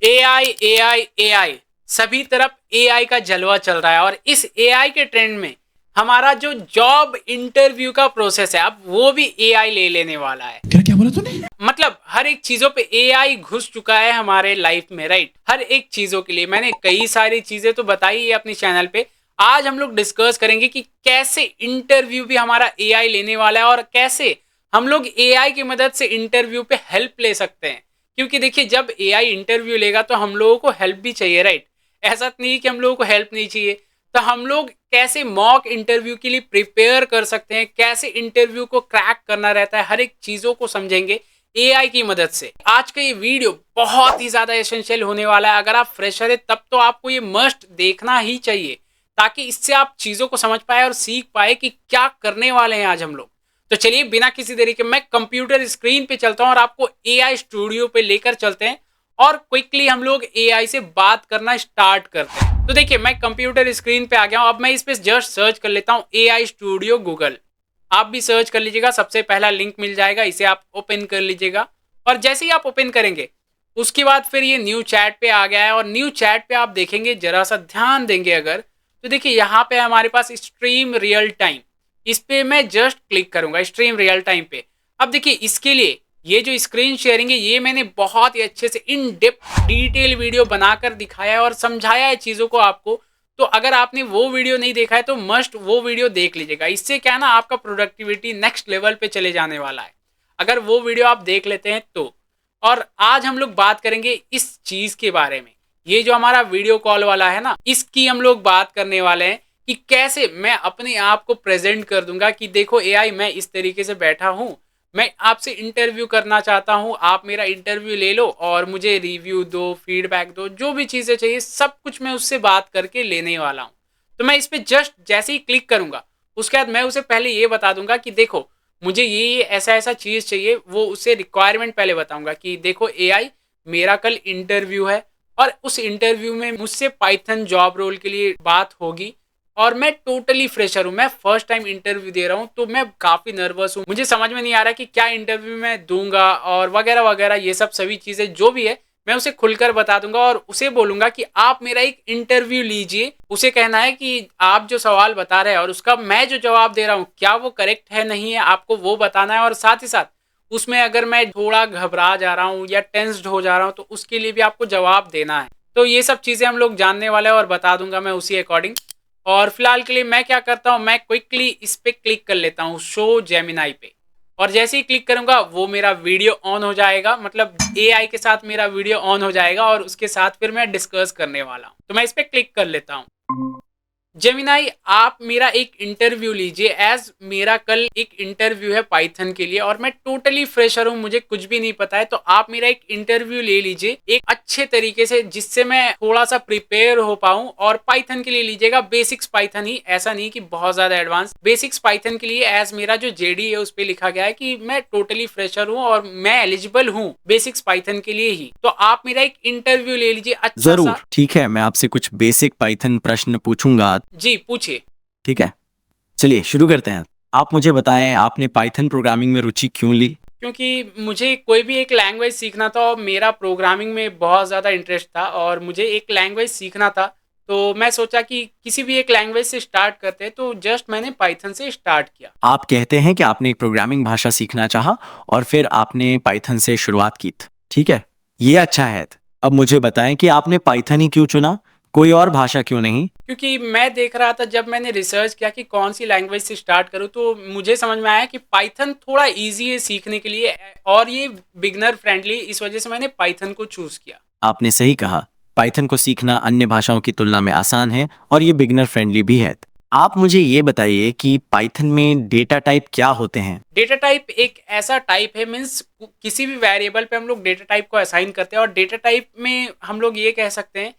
AI AI AI सभी तरफ AI का जलवा चल रहा है और इस एआई के ट्रेंड में हमारा जो जॉब इंटरव्यू का प्रोसेस है अब वो भी एआई ले लेने वाला है। क्या क्या बोला तूने? मतलब हर एक चीजों पे एआई घुस चुका है हमारे लाइफ में, राइट। हर एक चीजों के लिए मैंने कई सारी चीजें तो बताई है अपनी चैनल पे। आज हम लोग डिस्कस करेंगे कि कैसे इंटरव्यू भी हमारा एआई लेने वाला है और कैसे हम लोग एआई की मदद से इंटरव्यू पे हेल्प ले सकते हैं। क्योंकि देखिए जब एआई इंटरव्यू लेगा तो हम लोगों को हेल्प भी चाहिए, राइट। ऐसा नहीं कि हम लोगों को हेल्प नहीं चाहिए। तो हम लोग कैसे मॉक इंटरव्यू के लिए प्रिपेयर कर सकते हैं, कैसे इंटरव्यू को क्रैक करना रहता है, हर एक चीजों को समझेंगे एआई की मदद से। आज का ये वीडियो बहुत ही ज्यादा एसेंशियल होने वाला है। अगर आप फ्रेशर है तब तो आपको ये मस्ट देखना ही चाहिए, ताकि इससे आप चीजों को समझ पाए और सीख पाए कि क्या करने वाले हैं आज हम लोग। तो चलिए बिना किसी देरी के मैं कंप्यूटर स्क्रीन पे चलता हूं और आपको एआई स्टूडियो पे लेकर चलते हैं और क्विकली हम लोग एआई से बात करना स्टार्ट करते हैं। तो देखिए मैं कंप्यूटर स्क्रीन पे आ गया हूं। अब मैं इस पे जस्ट सर्च कर लेता हूं एआई स्टूडियो गूगल। आप भी सर्च कर लीजिएगा, सबसे पहला लिंक मिल जाएगा, इसे आप ओपन कर लीजिएगा। और जैसे ही आप ओपन करेंगे उसके बाद फिर ये न्यू चैट पे आ गया है और न्यू चैट पे आप देखेंगे, जरा सा ध्यान देंगे अगर, तो देखिए यहाँ पे हमारे पास स्ट्रीम रियल टाइम। इस पे मैं जस्ट क्लिक करूंगा स्ट्रीम रियल टाइम पे। अब देखिए इसके लिए ये जो स्क्रीन शेयरिंग है ये मैंने बहुत ही अच्छे से इन डेप्थ डिटेल वीडियो बनाकर दिखाया है और समझाया है चीज़ों को आपको। तो अगर आपने वो वीडियो नहीं देखा है तो मस्ट वो वीडियो देख लीजिएगा। इससे क्या है ना, आपका प्रोडक्टिविटी नेक्स्ट लेवल पे चले जाने वाला है अगर वो वीडियो आप देख लेते हैं तो। और आज हम लोग बात करेंगे इस चीज़ के बारे में। ये जो हमारा वीडियो कॉल वाला है ना, इसकी हम लोग बात करने वाले हैं कि कैसे मैं अपने आप को प्रेजेंट कर दूंगा कि देखो एआई मैं इस तरीके से बैठा हूं, मैं आपसे इंटरव्यू करना चाहता हूं, आप मेरा इंटरव्यू ले लो और मुझे रिव्यू दो, फीडबैक दो, जो भी चीज़ें चाहिए सब कुछ मैं उससे बात करके लेने वाला हूं। तो मैं इस पर जस्ट जैसे ही क्लिक करूंगा उसके बाद मैं उसे पहले ये बता दूंगा कि देखो मुझे ये ऐसा ऐसा चीज़ चाहिए। वो उसे रिक्वायरमेंट पहले बताऊंगा कि देखो एआई मेरा कल इंटरव्यू है और उस इंटरव्यू में मुझसे पाइथन जॉब रोल के लिए बात होगी और मैं टोटली फ्रेशर हूँ, मैं फर्स्ट टाइम इंटरव्यू दे रहा हूँ, तो मैं काफ़ी नर्वस हूँ, मुझे समझ में नहीं आ रहा कि क्या इंटरव्यू मैं दूंगा और वगैरह वगैरह। ये सब सभी चीज़ें जो भी है मैं उसे खुलकर बता दूंगा और उसे बोलूंगा कि आप मेरा एक इंटरव्यू लीजिए। उसे कहना है कि आप जो सवाल बता रहे हैं और उसका मैं जो जवाब दे रहा हूँ क्या वो करेक्ट है नहीं है, आपको वो बताना है। और साथ ही साथ उसमें अगर मैं थोड़ा घबरा जा रहा हूँ या टेंस्ड हो जा रहा हूँ तो उसके लिए भी आपको जवाब देना है। तो ये सब चीज़ें हम लोग जानने वाले हैं और बता दूंगा मैं उसी अकॉर्डिंग। और फिलहाल के लिए मैं क्या करता हूँ, मैं क्विकली इस पे क्लिक कर लेता हूँ शो जेमिनाई पे। और जैसे ही क्लिक करूंगा वो मेरा वीडियो ऑन हो जाएगा, मतलब एआई के साथ मेरा वीडियो ऑन हो जाएगा और उसके साथ फिर मैं डिस्कस करने वाला हूँ। तो मैं इस पे क्लिक कर लेता हूँ। जेमिनाई आप मेरा एक इंटरव्यू लीजिए, एज मेरा कल एक इंटरव्यू है पाइथन के लिए और मैं टोटली फ्रेशर हूँ, मुझे कुछ भी नहीं पता है। तो आप मेरा एक इंटरव्यू ले लीजिए एक अच्छे तरीके से जिससे मैं थोड़ा सा प्रिपेयर हो पाऊँ। और पाइथन के लिए लीजिएगा बेसिक्स पाइथन ही, ऐसा नहीं कि बहुत ज्यादा एडवांस, बेसिक्स पाइथन के लिए। एज मेरा जो जेडी है उस पर लिखा गया है कि मैं टोटली फ्रेशर हूँ और मैं एलिजिबल हूँ बेसिक्स पाइथन के लिए ही। तो आप मेरा एक इंटरव्यू ले लीजिए अच्छा जरूर, सा। ठीक है, मैं आपसे कुछ बेसिक पाइथन प्रश्न पूछूंगा। जी पूछिए। ठीक है, चलिए शुरू करते हैं। आप मुझे बताएं, आपने पाइथन प्रोग्रामिंग में रुचि क्यों ली? क्योंकि मुझे कोई भी एक लैंग्वेज सीखना था और मेरा प्रोग्रामिंग में बहुत ज़्यादा इंटरेस्ट था और मुझे एक लैंग्वेज सीखना था। तो मैं सोचा कि किसी भी एक लैंग्वेज से स्टार्ट करते हैं, तो जस्ट मैंने पाइथन से स्टार्ट किया। आप कहते हैं कि आपने एक प्रोग्रामिंग भाषा सीखना चाहा और फिर आपने पाइथन से शुरुआत की थी। ठीक है, ये अच्छा है। अब मुझे बताएं कि आपने पाइथन ही क्यों चुना, कोई और भाषा क्यों नहीं? क्योंकि मैं देख रहा था, जब मैंने रिसर्च किया कि कौन सी लैंग्वेज से स्टार्ट करूँ, तो मुझे समझ में आया कि पाइथन थोड़ा ईजी है सीखने के लिए और ये बिगनर फ्रेंडली, इस वजह से मैंने पाइथन को चूज़ किया। आपने सही कहा, पाइथन को सीखना अन्य भाषाओं की तुलना में आसान है और ये बिगनर फ्रेंडली भी है। आप मुझे ये बताइए कि पाइथन में डेटा टाइप क्या होते हैं? डेटा टाइप एक ऐसा टाइप है, मीन्स किसी भी वेरिएबल पे हम लोग डेटा टाइप को असाइन करते हैं। और डेटा टाइप में हम लोग ये कह सकते हैं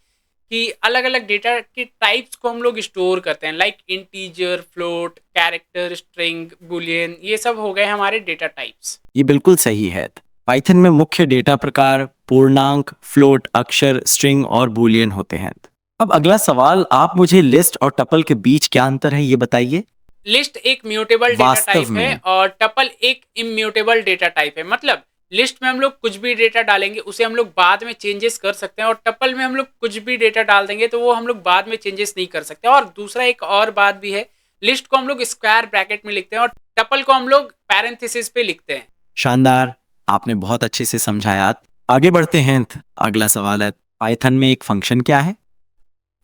कि अलग अलग डेटा के टाइप्स को हम लोग स्टोर करते हैं, like integer, float, character, string, Boolean, ये सब हो गए हमारे डेटा टाइप्स। ये बिल्कुल सही है। पाइथन में मुख्य डेटा प्रकार पूर्णांक, फ्लोट, अक्षर, स्ट्रिंग और बूलियन होते हैं। अब अगला सवाल, आप मुझे लिस्ट और टपल के बीच क्या अंतर है ये बताइए। लिस्ट एक म्यूटेबल डेटा वास्तव टाइप है में? और टपल एक इम्यूटेबल डेटा टाइप है। मतलब लिस्ट में हम लोग कुछ भी डेटा डालेंगे उसे हम लोग बाद में चेंजेस कर सकते हैं, और टपल में हम लोग कुछ भी डेटा डाल देंगे तो वो हम लोग बाद में चेंजेस नहीं कर सकते। और दूसरा एक और बात भी है, लिस्ट को हम लोग स्क्वायर ब्रैकेट में लिखते हैं और टपल को हम लोग पैरेंथेसिस पे लिखते हैं। शानदार, आपने बहुत अच्छे से समझाया। आगे बढ़ते हैं। अगला सवाल है, पाइथन में एक फंक्शन क्या है?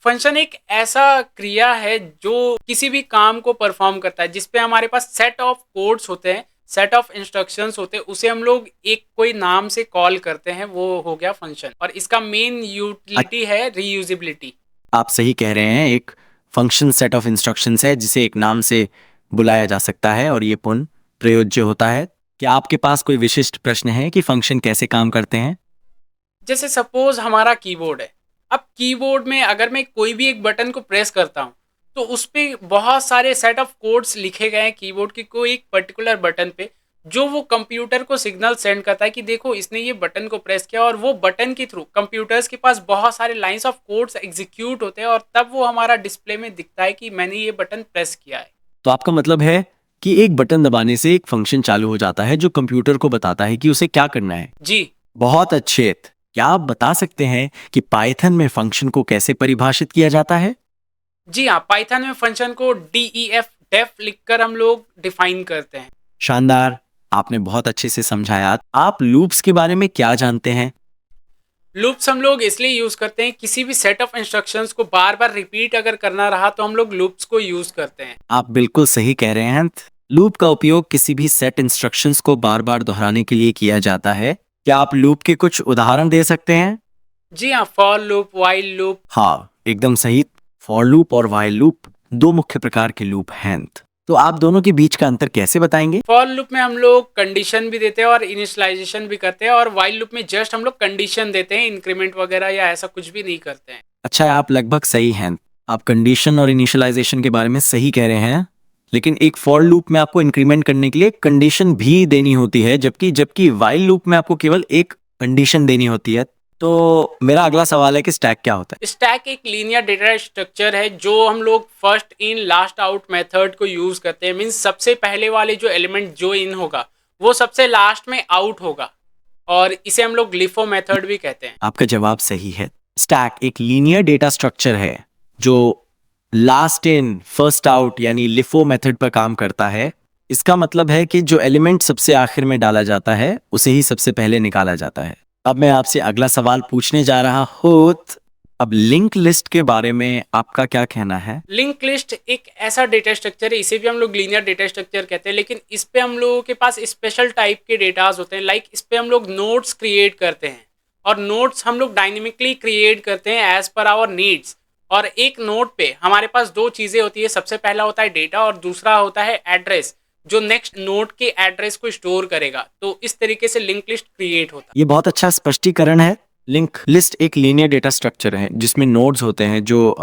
फंक्शन एक ऐसा क्रिया है जो किसी भी काम को परफॉर्म करता है, जिसपे हमारे पास सेट ऑफ कोड्स होते हैं, सेट ऑफ इंस्ट्रक्शंस होते हैं, उसे हम लोग एक कोई नाम से कॉल करते हैं, वो हो गया फंक्शन। और इसका मेन यूटिलिटी है रीयूजेबिलिटी। आप सही कह रहे हैं, एक फंक्शन सेट ऑफ इंस्ट्रक्शंस है जिसे एक नाम से बुलाया जा सकता है और ये पुनः प्रयोज्य होता है। क्या आपके पास कोई विशिष्ट प्रश्न है कि फंक्शन कैसे काम करते हैं? जैसे सपोज हमारा कीबोर्ड है, अब कीबोर्ड में अगर मैं कोई भी एक बटन को प्रेस करता हूँ तो उस पर बहुत सारे सेट ऑफ कोड्स लिखे गए हैं कीबोर्ड की कोई एक पर्टिकुलर बटन पे, जो वो कंप्यूटर को सिग्नल सेंड करता है कि देखो इसने ये बटन को प्रेस किया, और वो बटन के थ्रू कंप्यूटर्स के पास बहुत सारे लाइंस ऑफ कोड्स एग्जीक्यूट होते हैं, और तब वो हमारा डिस्प्ले में दिखता है कि मैंने ये बटन प्रेस किया है। तो आपका मतलब है कि एक बटन दबाने से एक फंक्शन चालू हो जाता है जो कंप्यूटर को बताता है कि उसे क्या करना है। जी बहुत अच्छे। क्या आप बता सकते हैं कि पाइथन में फंक्शन को कैसे परिभाषित किया जाता है? जी हाँ, पाइथन में फंक्शन को DEF डेफ लिखकर हम लोग डिफाइन करते हैं। शानदार, आपने बहुत अच्छे से समझाया। आप लूप्स के बारे में क्या जानते हैं? लूप्स हम लोग इसलिए यूज करते हैं, किसी भी सेट ऑफ इंस्ट्रक्शंस को बार बार रिपीट अगर करना रहा तो हम लोग लूप्स को यूज करते हैं। आप बिल्कुल सही कह रहे हैं। लूप का उपयोग किसी भी सेट इंस्ट्रक्शंस को बार बार दोहराने के लिए किया जाता है। क्या आप लूप के कुछ उदाहरण दे सकते हैं? जी हाँ, फॉर लूप, व्हाइल लूप। हाँ, एकदम सही। फॉर लूप और व्हाइल लूप दो मुख्य प्रकार के लूप हैं। तो आप दोनों के बीच का अंतर कैसे बताएंगे? फॉर लूप में हम लोग कंडीशन भी देते हैं और इनिशियलाइजेशन भी करते हैं, और व्हाइल लूप में जस्ट हम लोग कंडीशन देते हैं, इंक्रीमेंट वगैरह या ऐसा कुछ भी नहीं करते हैं। अच्छा, आप लगभग सही हैं। आप कंडीशन और इनिशियलाइजेशन के बारे में सही कह रहे हैं, लेकिन एक फॉर लूप में आपको इंक्रीमेंट करने के लिए कंडीशन भी देनी होती है, जबकि जबकि व्हाइल लूप में आपको केवल एक कंडीशन देनी होती है। तो मेरा अगला सवाल है कि स्टैक क्या होता है? स्टैक एक लीनियर डेटा स्ट्रक्चर है जो हम लोग first in last out method को यूज करते हैं। मींस सबसे पहले वाले जो एलिमेंट जो इन होगा वो सबसे लास्ट में आउट होगा, और इसे हम लोग लिफो मेथड भी कहते हैं। आपका जवाब सही है। स्टैक एक लीनियर डेटा स्ट्रक्चर है जो लास्ट इन फर्स्ट आउट यानी लिफो मेथड पर काम करता है। इसका मतलब है कि जो एलिमेंट सबसे आखिर में डाला जाता है उसे ही सबसे पहले निकाला जाता है। अब मैं आपसे अगला सवाल पूछने जा रहा हूँ। अब लिंक लिस्ट के बारे में आपका क्या कहना है? लिंक लिस्ट एक ऐसा डेटा स्ट्रक्चर है, इसे भी हम लोग लीनियर डेटा स्ट्रक्चर कहते हैं, लेकिन इस पे हम लोगों के पास स्पेशल टाइप के डेटाज होते हैं। लाइक इस पे हम लोग नोट्स क्रिएट करते हैं, और नोट्स हम लोग डायनेमिकली क्रिएट करते हैं एज पर आवर नीड्स। और एक नोट पे हमारे पास दो चीजें होती है, सबसे पहला होता है डेटा और दूसरा होता है एड्रेस, जो नेक्स्ट नोट के एड्रेस को स्टोर करेगा। तो इस तरीके से लिंक लिस्ट क्रिएट होता है। ये बहुत अच्छा स्पष्टीकरण है। लिंक लिस्ट एक लीनियर डेटा स्ट्रक्चर है जिसमें नोड्स होते हैं जो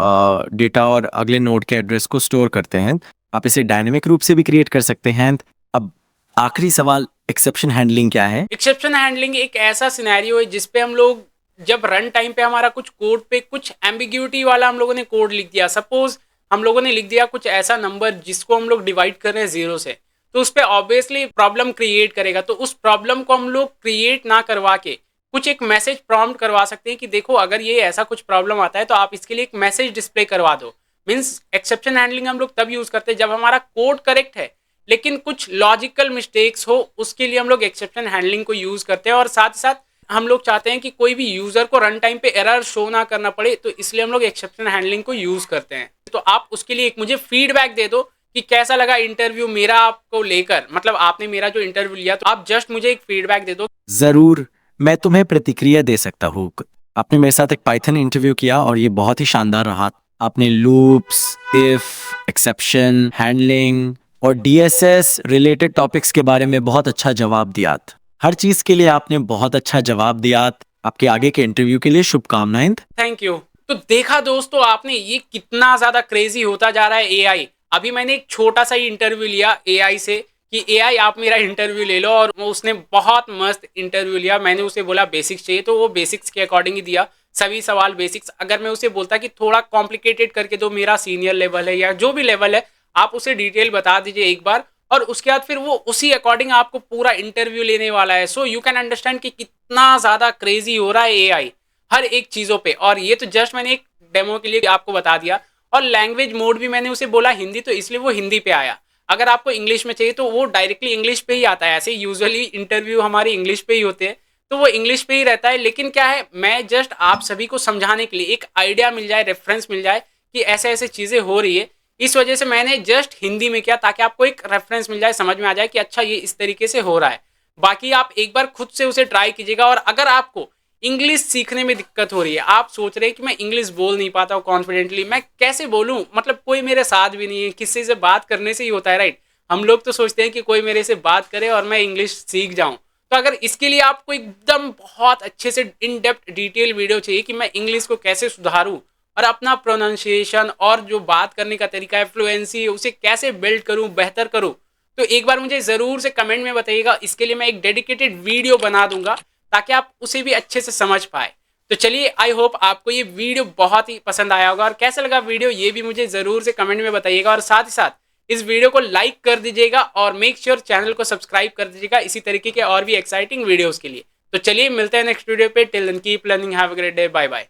डेटा और अगले नोड के एड्रेस को स्टोर करते हैं। आप इसे डायनेमिक रूप से भी क्रिएट कर सकते हैं। अब आखिरी सवाल, एक्सेप्शन हैंडलिंग क्या है? एक्सेप्शन हैंडलिंग एक ऐसा सिनेरियो है जिसपे हम लोग जब रन टाइम पे हमारा कुछ कोड पे कुछ एम्बिग्यूटी वाला हम लोगों ने कोड लिख दिया। सपोज हम लोगों ने लिख दिया कुछ ऐसा नंबर जिसको हम लोग डिवाइड कर रहे हैं 0 से, तो उस पर ऑब्वियसली प्रॉब्लम क्रिएट करेगा। तो उस प्रॉब्लम को हम लोग क्रिएट ना करवा के कुछ एक मैसेज प्रॉम्प्ट करवा सकते हैं कि देखो अगर ये ऐसा कुछ प्रॉब्लम आता है तो आप इसके लिए एक मैसेज डिस्प्ले करवा दो। मीन्स एक्सेप्शन हैंडलिंग हम लोग तब यूज करते हैं जब हमारा कोड करेक्ट है लेकिन कुछ लॉजिकल मिस्टेक्स हो, उसके लिए हम लोग एक्सेप्शन हैंडलिंग को यूज करते हैं। और साथ ही साथ हम लोग चाहते हैं कि कोई भी यूजर को रन टाइम पे एरर शो ना करना पड़े, तो इसलिए हम लोग एक्सेप्शन हैंडलिंग को यूज करते हैं। तो आप उसके लिए एक मुझे फीडबैक दे दो कि कैसा लगा इंटरव्यू मेरा आपको लेकर, मतलब आपने मेरा जो इंटरव्यू लिया, तो आप जस्ट मुझे एक फीडबैक दे दो। जरूर, मैं तुम्हें प्रतिक्रिया दे सकता हूँ। आपने मेरे साथ एक पाइथन इंटरव्यू किया और ये बहुत ही शानदार रहा। आपने लूप्स, इफ, एक्सेप्शन हैंडलिंग और डीएसएस रिलेटेड टॉपिक्स के बारे में बहुत अच्छा जवाब दिया। हर चीज के लिए आपने बहुत अच्छा जवाब दिया। आपके आगे के इंटरव्यू के लिए शुभकामनाएं। Thank you. तो देखा दोस्तों आपने, ये कितना ज्यादा क्रेजी होता जा रहा है एआई। अभी मैंने एक छोटा सा ही इंटरव्यू लिया एआई से कि एआई आप मेरा इंटरव्यू ले लो, और उसने बहुत मस्त इंटरव्यू लिया। मैंने उसे बोला बेसिक्स चाहिए तो वो बेसिक्स के अकॉर्डिंग ही दिया, सभी सवाल बेसिक्स। अगर मैं उसे बोलता कि थोड़ा कॉम्प्लिकेटेड करके दो, मेरा सीनियर लेवल है या जो भी लेवल है, आप उसे डिटेल बता दीजिए एक बार, और उसके बाद फिर वो उसी अकॉर्डिंग आपको पूरा इंटरव्यू लेने वाला है। सो यू कैन अंडरस्टैंड कि कितना ज़्यादा क्रेजी हो रहा है एआई हर एक चीज़ों पे। और ये तो जस्ट मैंने एक डेमो के लिए आपको बता दिया। और लैंग्वेज मोड भी मैंने उसे बोला हिंदी, तो इसलिए वो हिंदी पे आया। अगर आपको इंग्लिश में चाहिए तो वो डायरेक्टली इंग्लिश पे ही आता है। ऐसे यूजुअली इंटरव्यू हमारे इंग्लिश पे ही होते हैं, तो वो इंग्लिश पे ही रहता है। लेकिन क्या है, मैं जस्ट आप सभी को समझाने के लिए एक आइडिया मिल जाए, रेफरेंस मिल जाए कि ऐसे ऐसे चीज़ें हो रही है, इस वजह से मैंने जस्ट हिंदी में किया, ताकि आपको एक रेफरेंस मिल जाए, समझ में आ जाए कि अच्छा ये इस तरीके से हो रहा है। बाकी आप एक बार खुद से उसे ट्राई कीजिएगा। और अगर आपको इंग्लिश सीखने में दिक्कत हो रही है, आप सोच रहे हैं कि मैं इंग्लिश बोल नहीं पाता हूँ कॉन्फिडेंटली, मैं कैसे बोलूँ, मतलब कोई मेरे साथ भी नहीं है, किसी से बात करने से ही होता है, राइट। हम लोग तो सोचते हैं कि कोई मेरे से बात करे और मैं इंग्लिश सीख जाऊँ। तो अगर इसके लिए आपको एकदम बहुत अच्छे से इन डेप्थ डिटेल वीडियो चाहिए कि मैं इंग्लिश को कैसे सुधारूँ और अपना प्रोनाउंसिएशन और जो बात करने का तरीका है, फ्लुएंसी, उसे कैसे बिल्ड करूँ, बेहतर करूँ, तो एक बार मुझे ज़रूर से कमेंट में बताइएगा। इसके लिए मैं एक डेडिकेटेड वीडियो बना दूंगा, ताकि आप उसे भी अच्छे से समझ पाए। तो चलिए, आई होप आपको ये वीडियो बहुत ही पसंद आया होगा, और कैसा लगा वीडियो ये भी मुझे ज़रूर से कमेंट में बताइएगा। और साथ ही साथ इस वीडियो को लाइक कर दीजिएगा और मेक श्योर चैनल को सब्सक्राइब कर दीजिएगा इसी तरीके के और भी एक्साइटिंग वीडियोस के लिए। तो चलिए, मिलते हैं नेक्स्ट वीडियो पे। Till then keep learning, have a great day, bye bye.